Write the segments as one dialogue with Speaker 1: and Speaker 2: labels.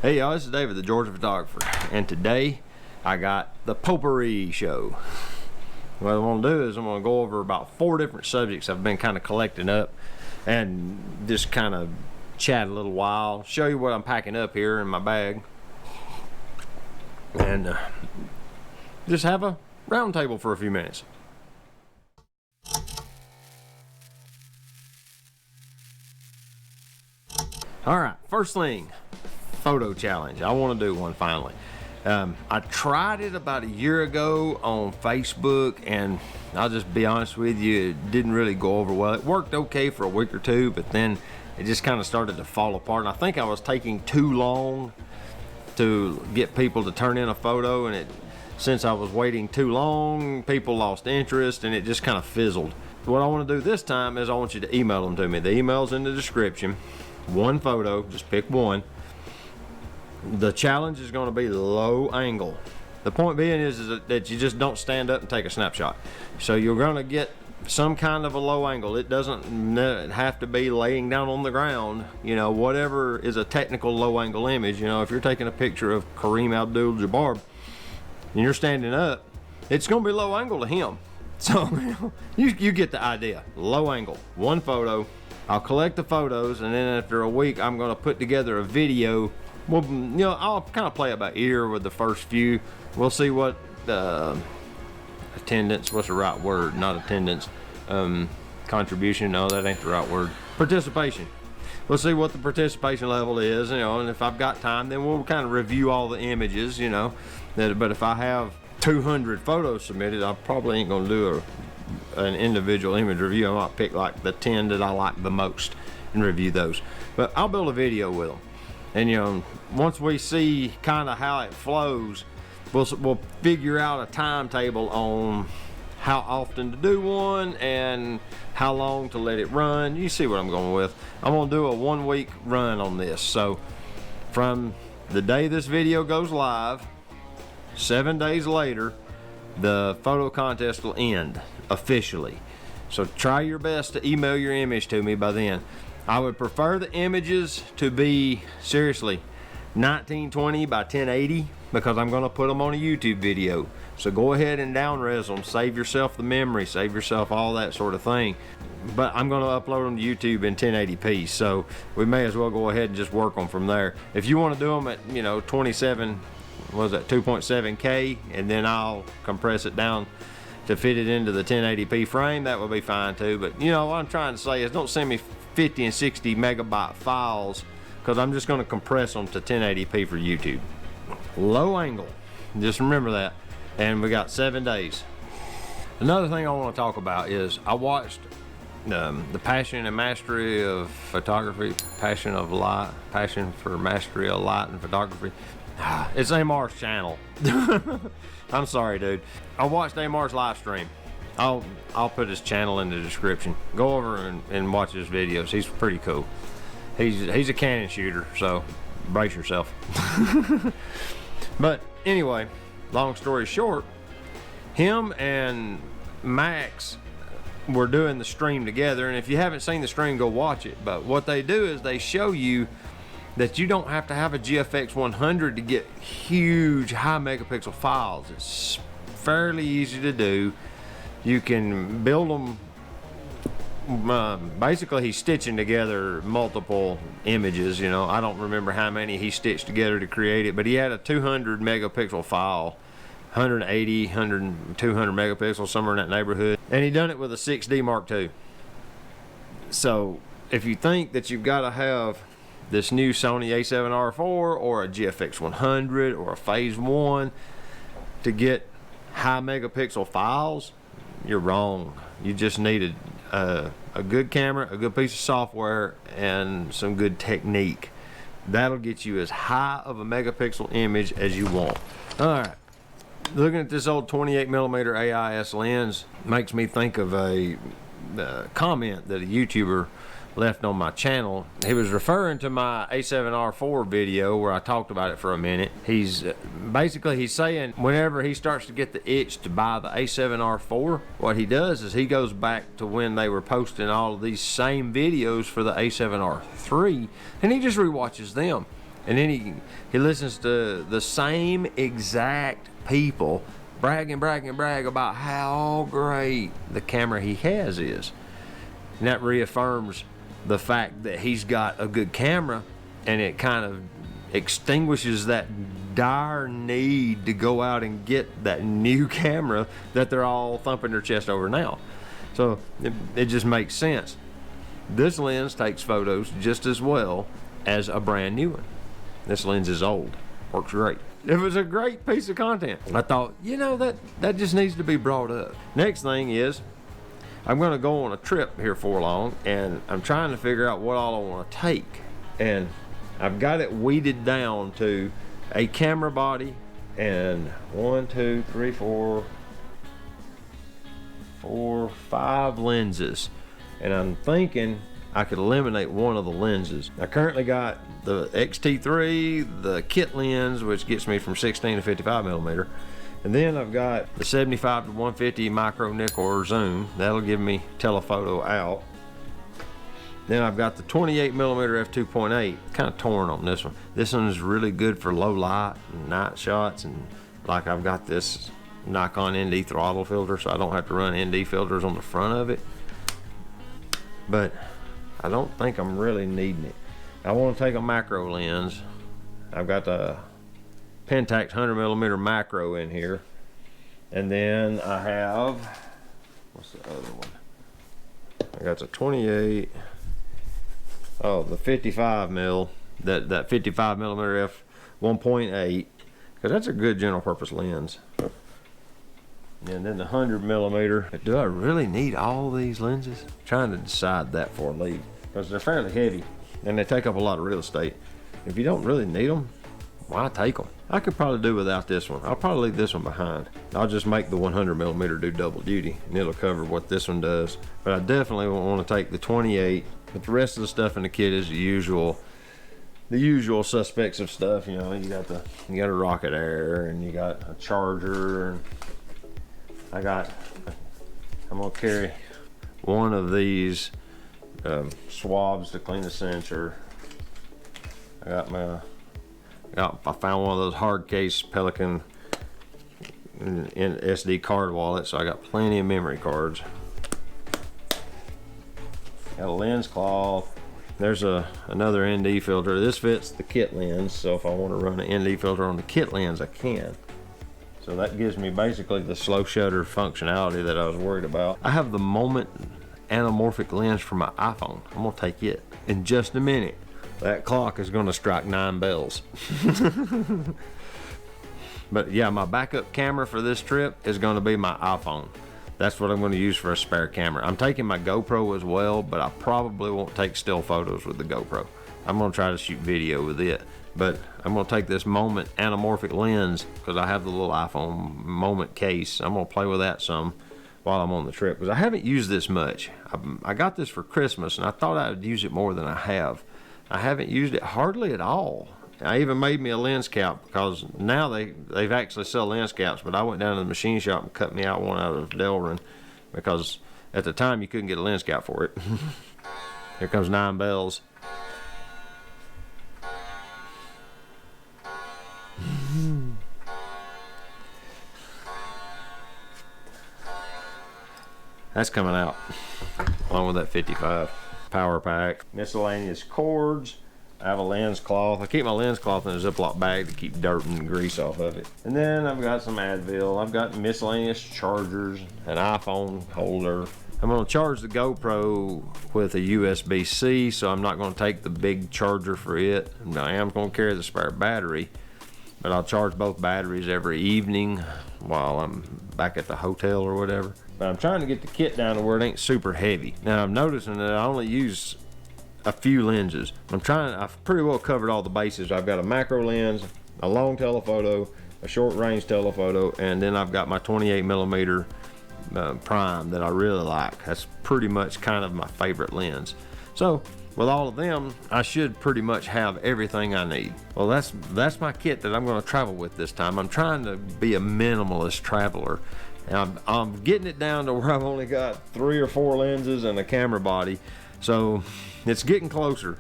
Speaker 1: Hey y'all, this is David, the Georgia photographer, and today I got the potpourri show. What I want to do is I'm going to go over about 4 different subjects I've been kind of collecting up and just kind of chat a little while, show you what I'm packing up here in my bag, and just have a round table for a few minutes. Alright, first thing, photo challenge. I want to do one finally. I tried it about a year ago on Facebook, and I'll just be honest with you, it didn't really go over well. It worked okay for a week or two, but then it just kind of started to fall apart, and I think I was taking too long to get people to turn in a photo, and since I was waiting too long, people lost interest and it just kind of fizzled. What I want to do this time is I want you to email them to me. The email's in the description. One photo, just pick one. The challenge is going to be low angle. The point being is that you just don't stand up and take a snapshot. So you're going to get some kind of a low angle. It doesn't have to be laying down on the ground. You know, whatever is a technical low angle image. You know, if you're taking a picture of Kareem Abdul-Jabbar and you're standing up, it's going to be low angle to him. So you get the idea. Low angle, one photo. I'll collect the photos, and then after a week I'm going to put together a video. Well, you know, I'll kind of play it by ear with the first few. We'll see what attendance, what's the right word? Not attendance, contribution, no, that ain't the right word. Participation. We'll see what the participation level is, you know, and if I've got time, then we'll kind of review all the images, you know. But if I have 200 photos submitted, I probably ain't gonna do an individual image review. I might pick like the 10 that I like the most and review those. But I'll build a video with them. And you know, once we see kind of how it flows, we'll figure out a timetable on how often to do one and how long to let it run. You see what I'm going with. I'm gonna do a 1-week run on this. So from the day this video goes live, 7 days later, the photo contest will end officially. So try your best to email your image to me by then. I would prefer the images to be, seriously, 1920 by 1080, because I'm going to put them on a YouTube video. So go ahead and down-res them, save yourself the memory, save yourself all that sort of thing. But I'm going to upload them to YouTube in 1080p, so we may as well go ahead and just work them from there. If you want to do them at, you know, 2.7K, and then I'll compress it down to fit it into the 1080p frame, that would be fine too. But you know what I'm trying to say is, don't send me 50 and 60 megabyte files, because I'm just going to compress them to 1080p for YouTube. Low angle, just remember that. And we got 7 days. Another thing I want to talk about is I watched the Passion and Mastery of Photography, Passion for Mastery of Light and Photography. It's Amar's channel. I'm sorry, dude. I watched Amar's live stream. I'll put his channel in the description. Go over and watch his videos. He's pretty cool. He's a Canon shooter, so brace yourself. But anyway, long story short, him and Max were doing the stream together, and if you haven't seen the stream, go watch it. But what they do is they show you that you don't have to have a GFX 100 to get huge high megapixel files. It's fairly easy to do. You can build them. Basically, he's stitching together multiple images. You know, I don't remember how many he stitched together to create it, but he had a 200 megapixel file, 180, 100, 200 megapixels, somewhere in that neighborhood, and he done it with a 6D Mark II. So if you think that you've got to have this new Sony a7R IV or a GFX 100 or a Phase 1 to get high megapixel files, you're wrong. You just needed a good camera, a good piece of software, and some good technique. That'll get you as high of a megapixel image as you want. Alright, looking at this old 28mm AIS lens makes me think of a comment that a YouTuber left on my channel. He was referring to my A7R4 video where I talked about it for a minute. He's basically, he's saying whenever he starts to get the itch to buy the A7R4, what he does is he goes back to when they were posting all of these same videos for the A7R3, and he just rewatches them. And then he listens to the same exact people brag about how great the camera he has is. And that reaffirms the fact that he's got a good camera, and it kind of extinguishes that dire need to go out and get that new camera that they're all thumping their chest over now. So it just makes sense. This lens takes photos just as well as a brand new one. This lens is old, works great. It was a great piece of content. I thought, you know, that just needs to be brought up. Next thing is, I'm gonna go on a trip here for long, and I'm trying to figure out what all I wanna take. And I've got it weeded down to a camera body and 5 lenses. And I'm thinking I could eliminate one of the lenses. I currently got the XT3, the kit lens, which gets me from 16 to 55 millimeter. And then I've got the 75 to 150 micro nickel or zoom. That'll give me telephoto out. Then I've got the 28 millimeter f2.8. Kind of torn on this one. This one is really good for low light and night shots, and like I've got this Nikon ND throttle filter, so I don't have to run ND filters on the front of it. But I don't think I'm really needing it. I want to take a macro lens. I've got the Pentax 100 millimeter macro in here, and then I have, what's the other one? I got the 28. Oh, the 55 mil. That 55 millimeter f 1.8, because that's a good general purpose lens. And then the 100 millimeter. Do I really need all these lenses? I'm trying to decide that before I leave, because they're fairly heavy and they take up a lot of real estate. If you don't really need them, why take them? I could probably do without this one. I'll probably leave this one behind. I'll just make the 100 millimeter do double duty, and it'll cover what this one does. But I definitely want to take the 28. But the rest of the stuff in the kit is the usual suspects of stuff. You know, you got a rocket air, and you got a charger, and I'm gonna carry one of these swabs to clean the sensor. I found one of those hard case Pelican in SD card wallet, so I got plenty of memory cards. Got a lens cloth. There's another ND filter. This fits the kit lens, so if I want to run an ND filter on the kit lens, I can. So that gives me basically the slow shutter functionality that I was worried about. I have the Moment anamorphic lens for my iPhone. I'm gonna take it in just a minute. That clock is gonna strike 9 bells. But yeah, my backup camera for this trip is gonna be my iPhone. That's what I'm gonna use for a spare camera. I'm taking my GoPro as well, but I probably won't take still photos with the GoPro. I'm gonna try to shoot video with it. But I'm gonna take this Moment anamorphic lens, because I have the little iPhone Moment case. I'm gonna play with that some while I'm on the trip, because I haven't used this much. I got this for Christmas, and I thought I would use it more than I have. I haven't used it hardly at all. I even made me a lens cap, because now they've actually sell lens caps, but I went down to the machine shop and cut me out one out of Delrin, because at the time you couldn't get a lens cap for it. Here comes 9 bells. That's coming out along with that 55 power pack. Miscellaneous cords. I have a lens cloth. I keep my lens cloth in a Ziploc bag to keep dirt and grease off of it. And then I've got some Advil. I've got miscellaneous chargers, an iPhone holder. I'm gonna charge the GoPro with a USB-C, so I'm not gonna take the big charger for it. I am gonna carry the spare battery, but I'll charge both batteries every evening while I'm back at the hotel or whatever. But I'm trying to get the kit down to where it ain't super heavy. Now I'm noticing that I only use a few lenses. I've pretty well covered all the bases. I've got a macro lens, a long telephoto, a short range telephoto, and then I've got my 28 millimeter prime that I really like. That's pretty much kind of my favorite lens. So with all of them, I should pretty much have everything I need. Well, that's my kit that I'm going to travel with this time. I'm trying to be a minimalist traveler. And I'm getting it down to where I've only got 3 or 4 lenses and a camera body. So it's getting closer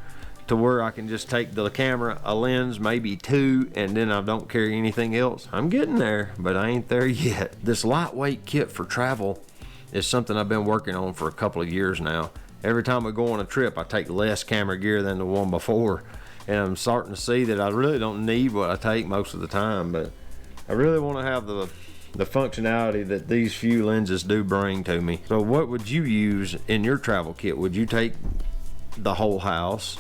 Speaker 1: to where I can just take the camera, a lens, maybe 2, and then I don't carry anything else. I'm getting there, but I ain't there yet. This lightweight kit for travel is something I've been working on for a couple of years now. Every time I go on a trip, I take less camera gear than the one before, and I'm starting to see that I really don't need what I take most of the time, but I really want to have the functionality that these few lenses do bring to me. So what would you use in your travel kit? Would you take the whole house?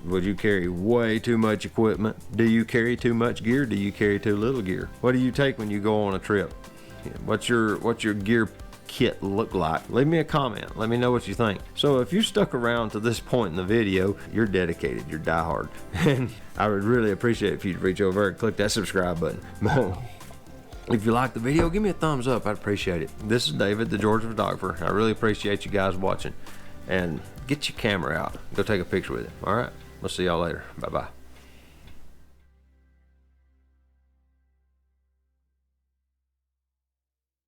Speaker 1: Would you carry way too much equipment? Do you carry too much gear? Do you carry too little gear? What do you take when you go on a trip? What's your gear kit look like? Leave me a comment. Let me know what you think. So if you stuck around to this point in the video, you're dedicated, you're diehard. And I would really appreciate it if you'd reach over and click that subscribe button. If you like the video, give me a thumbs up. I'd appreciate it. This is David, the Georgia photographer. I really appreciate you guys watching. And get your camera out. Go take a picture with it. All right? We'll see y'all later. Bye-bye.